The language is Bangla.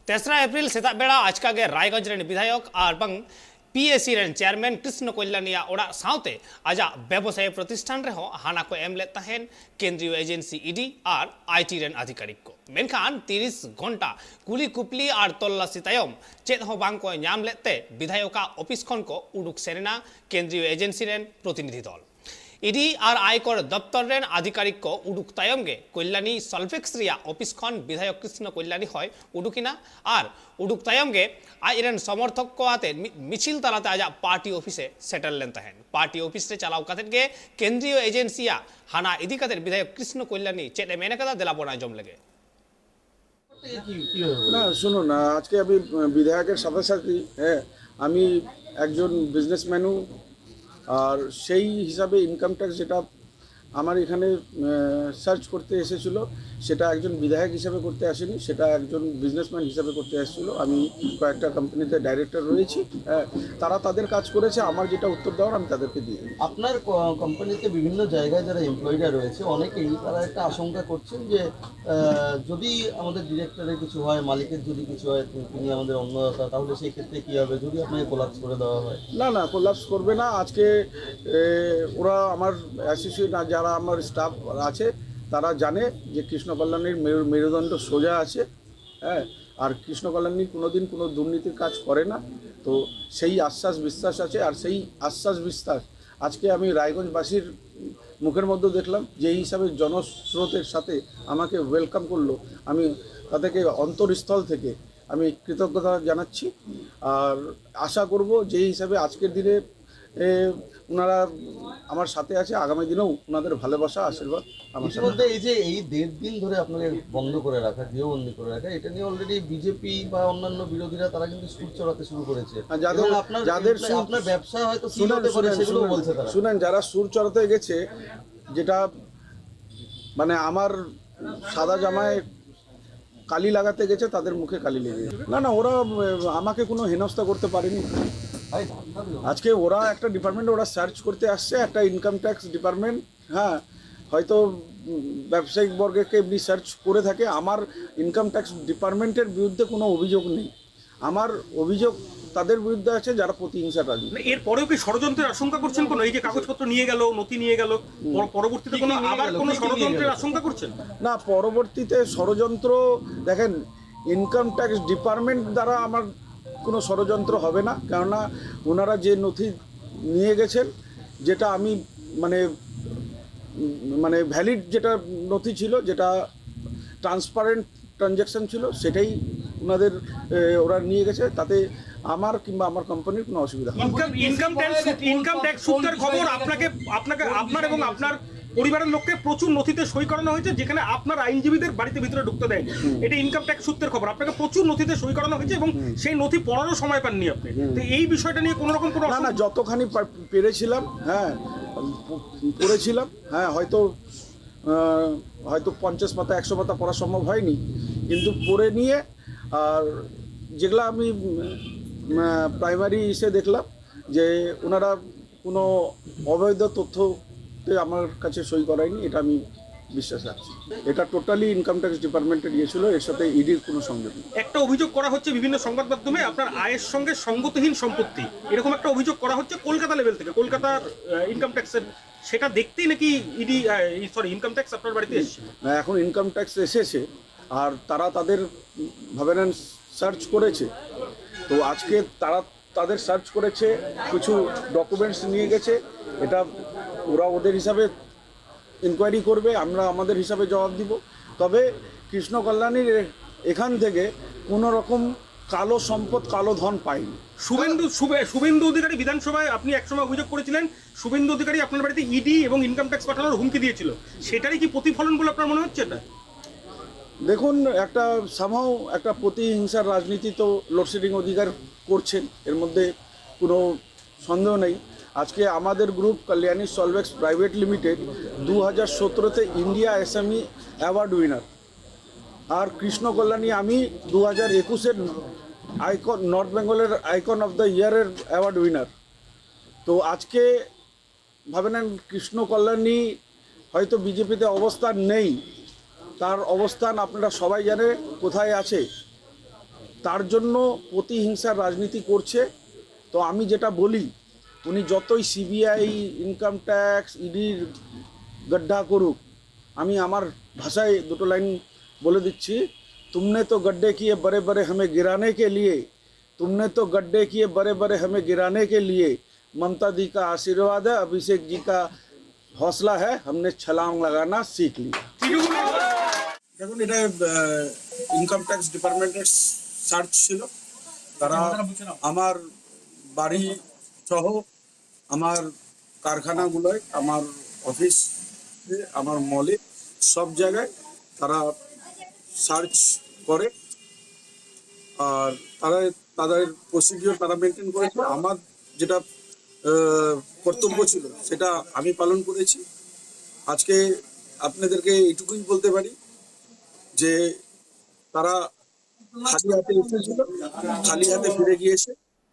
तेसरा एप्रिल सेता बेड़ा आजका गे रायगंज रेन विधायक और बंग पीएससी रेन चेयरमैन कृष्ण कल्याणिया ओड़ा साउते आजा व्यवसाय प्रतिष्ठान रे हो हाना को एम लेता है केंद्रीय एजेंसी ईडी और आईटी रेन आधिकारिक को मेनखान 30 घंटा कुली कुपली और तल्लाशी तायम चेत हो बांग को नाम लेते विधायक ऑफिस खन को उडुक सेरेना केंद्रीय एजेंसी रेन प्रतिनिधि दल ईडी और आयकर दफ्तर रेन आधिकारिक को उडुक तायमगे कल्याणी सल्फेक्स रिया ऑफिस खन विधायक कृष्ण कल्याणी হয় उडुकिना और उडुक तायमगे आइरेन समर्थक को आते मिছিল तालाते आजा पार्टी ऑफिसे सेटल लेन तहन पार्टी ऑफिस रे चालाव काते गे केंद्रीय एजेंसिया हाना इदी काते विधायक कृष्ण कल्याणी चेटे मेने कदा देला बना जम लगे না শুনুন আজকে আমি বিধায়কের সাথে সাথে আমি একজন বিজনেসম্যানও আর সেই হিসাবে ইনকাম ট্যাক্স যেটা আমার এখানে সার্চ করতে এসেছিল সেটা একজন বিধায়ক হিসাবে করতে আসেনি, সেটা একজন বিজনেসম্যান হিসাবে করতে এসেছিল। আমি কয়েকটা কোম্পানিতে ডাইরেক্টর রয়েছি, তারা তাদের কাজ করেছে, আমার যেটা উত্তর দেওয়ার আমি তাদেরকে দিয়ে। আপনার কোম্পানিতে বিভিন্ন জায়গায় যারা এমপ্লয়িরা রয়েছে অনেকেই তারা একটা আশঙ্কা করছেন যে যদি আমাদের ডিরেক্টরের কিছু হয়, মালিকের যদি কিছু হয়, তিনি আমাদের অন্যতা, তাহলে সেই ক্ষেত্রে কী হবে যদি আপনাকে কোলাপস করে দেওয়া হয়? না না, কোলাপস করবে না। আজকে ওরা আমার অ্যাসোসিয়েট যারা আমার স্টাফ আছে তারা জানে যে কৃষ্ণ কল্যাণীর মেরুদণ্ড সোজা আছে, আর কৃষ্ণ কল্যাণী কোনোদিন কোনো দুর্নীতির কাজ করে না। তো সেই আশ্বাস বিশ্বাস আছে, আর সেই আশ্বাস বিশ্বাস আজকে আমি রায়গঞ্জবাসীর মুখের মধ্যে দেখলাম, যেই হিসাবে জনস্রোতের সাথে আমাকে ওয়েলকাম করলো, আমি তাদেরকে অন্তরস্থল থেকে আমি কৃতজ্ঞতা জানাচ্ছি। আর আশা করব যেই হিসাবে আজকের দিনে ওনারা আমার সাথে আছে, আগামী দিনেও ওনাদের ভালোবাসা আশীর্বাদ আমার সাথে। ইতিমধ্যে এই যে এই 1.5 দিন ধরে আপনাকে বন্ধ করে রাখা, গৃহবন্দী করে রাখা, এটা নিয়ে অলরেডি বিজেপি বা অন্যান্য বিরোধীরা তারা কিন্তু সুর চড়াতে শুরু করেছে। যাদের আপনার ব্যবসা হয়তো হতে পারে সেগুলো বলছে তারা। শুনেন, যারা সুর চড়াতে গেছে, যেটা মানে আমার সাদা জামায় কালি লাগাতে গেছে, তাদের মুখে কালি লেগে। না না, ওরা আমাকে কোনো হেনস্থা করতে পারেনি। আজকে ওরা একটা ডিপার্টমেন্ট ওরা সার্চ করতে আসছে, একটা ইনকাম ট্যাক্স ডিপার্টমেন্ট, হয়তো ব্যবসায়িক বর্গকে এমনি সার্চ করে থাকে। আমার ইনকাম ট্যাক্স ডিপার্টমেন্টের বিরুদ্ধে কোনো অভিযোগ নেই, আমার অভিযোগ তাদের বিরুদ্ধে আছে যারা প্রতিহিংসা রাজি। এরপরেও কি ষড়যন্ত্রের আশঙ্কা করছেন? কোনো এই যে কাগজপত্র নিয়ে গেল, নথি নিয়ে গেল, পরবর্তীতে কোনো আবার কোনো ষড়যন্ত্রের আশঙ্কা করছেন? না, পরবর্তীতে ষড়যন্ত্র দেখেন, ইনকাম ট্যাক্স ডিপার্টমেন্ট দ্বারা আমার কোনো ষড়যন্ত্র হবে না, কেননা ওনারা যে নথি নিয়ে গেছেন, যেটা আমি মানে মানে ভ্যালিড যেটা নথি ছিল, যেটা ট্রান্সপারেন্ট ট্রানজ্যাকশন ছিল, সেটাই ওনাদের ওরা নিয়ে গেছে। তাতে আমার কিংবা আমার কোম্পানির কোনো অসুবিধা হবে না। ইনকাম ট্যাক্স সূত্রের খবর আপনার এবং আপনার পরিবারের লোককে প্রচুর নথিতে সই করানো হয়েছে, যেখানে আপনার আইনজীবীদের বাড়িতে ভিতরে ঢুকতে দেয়নি। এটা ইনকাম ট্যাক্স সূত্রের খবর, আপনাকে প্রচুর নথিতে সই করানো হয়েছে এবং সেই নথি পড়ারও সময় পাননি আপনি। তো এই বিষয়টা নিয়ে কোনো রকম কোনো না, যতখানি পেরেছিলাম পড়েছিলাম, হয়তো 50 পাতা 100 পাতা পড়া সম্ভব হয়নি, কিন্তু পড়ে নিয়ে আর যেগুলো আমি প্রাইমারি এসে দেখলাম যে ওনারা কোনো অবৈধ তথ্যতে আমার কাছে সই করায়নি, এটা আমি বিশ্বাস রাখছি। এটা টোটালি ইনকাম ট্যাক্স ডিপার্টমেন্টের গিয়েছিল, এর সাথে ইডির কোনো সংযোগ নেই। একটা অভিযোগ করা হচ্ছে বিভিন্ন সংবাদ মাধ্যমে আপনার আয়ের সঙ্গে সঙ্গতিহীন সম্পত্তি, এরকম একটা অভিযোগ করা হচ্ছে কলকাতা লেভেল থেকে, কলকাতার ইনকাম ট্যাক্সের। সেটা দেখতেই নাকি ইনকাম ট্যাক্স আপনার বাড়িতে এসেছিল? না, এখন ইনকাম ট্যাক্স এসেছে আর তারা তাদের ভাবেন সার্চ করেছে। তো আজকে তারা তাদের সার্চ করেছে, কিছু ডকুমেন্টস নিয়ে গেছে, এটা ওরা ওদের হিসাবে ইনকোয়ারি করবে, আমরা আমাদের হিসাবে জবাব দিব। তবে কৃষ্ণ কল্যাণীর এখান থেকে কোনো রকম কালো সম্পদ, কালো ধন পাইনি। শুভেন্দু অধিকারী বিধানসভায় আপনি একসময় অভিযোগ করেছিলেন, শুভেন্দু অধিকারী আপনার বাড়িতে ইডি এবং ইনকাম ট্যাক্স পাঠানোর হুমকি দিয়েছিল, সেটারই কি প্রতিফলন বলে আপনার মনে হচ্ছে? এটা দেখুন, একটা প্রতিহিংসার রাজনীতি তো লোডশেডিং অধিকার করছেন, এর মধ্যে কোনো সন্দেহ নেই। আজকে আমাদের group Kalyani Solvex private limited 2017-তে ইন্ডিয়া এসএমই অ্যাওয়ার্ড উইনার, আর কৃষ্ণ কল্যাণী আমি 2021-এর আইকন, নর্থ বেঙ্গলের আইকন অফ দ্য ইয়ারের অ্যাওয়ার্ড উইনার। তো আজকে ভাবে নেন, কৃষ্ণ কল্যাণী হয়তো বিজেপিতে অবস্থান নেই, তার অবস্থান আপনারা সবাই জানে কোথায় আছে। তার জন্য প্রতিহিংসার রাজনীতি করছে। তো আমি যেটা বলি, উনি যতই সিবিআই, ইনকাম ট্যাক্স, ইডির গड्ढा করুক, আমি আমার ভাষায় দুটো লাইন বলে দিচ্ছি। तुमने तो गड्ढे किए बड़े बड़े हमें गिराने के लिए, तुमने तो गड्ढे किए बड़े बड़े हमें गिराने के लिए, ममता दी का आशीर्वाद है, अभिषेक जी का हौसला है, हमने छलांग लगाना सीख लिया। দেখুন, এটা ইনকাম ট্যাক্স ডিপার্টমেন্টের সার্চ ছিল। তারা আমার বাড়ি সহ আমার কারখানাগুলোয়, আমার অফিস, আমার মলে, সব জায়গায় তারা সার্চ করে। আর তারা তাদের প্রসিডিওর তারা মেনটেন করেছে। আমার যেটা কর্তব্য ছিল সেটা আমি পালন করেছি। আজকে আপনাদেরকে এইটুকুই বলতে পারি যে তারা খালি হাতে এসেছিল, খালি হাতে ফিরে গিয়েছে।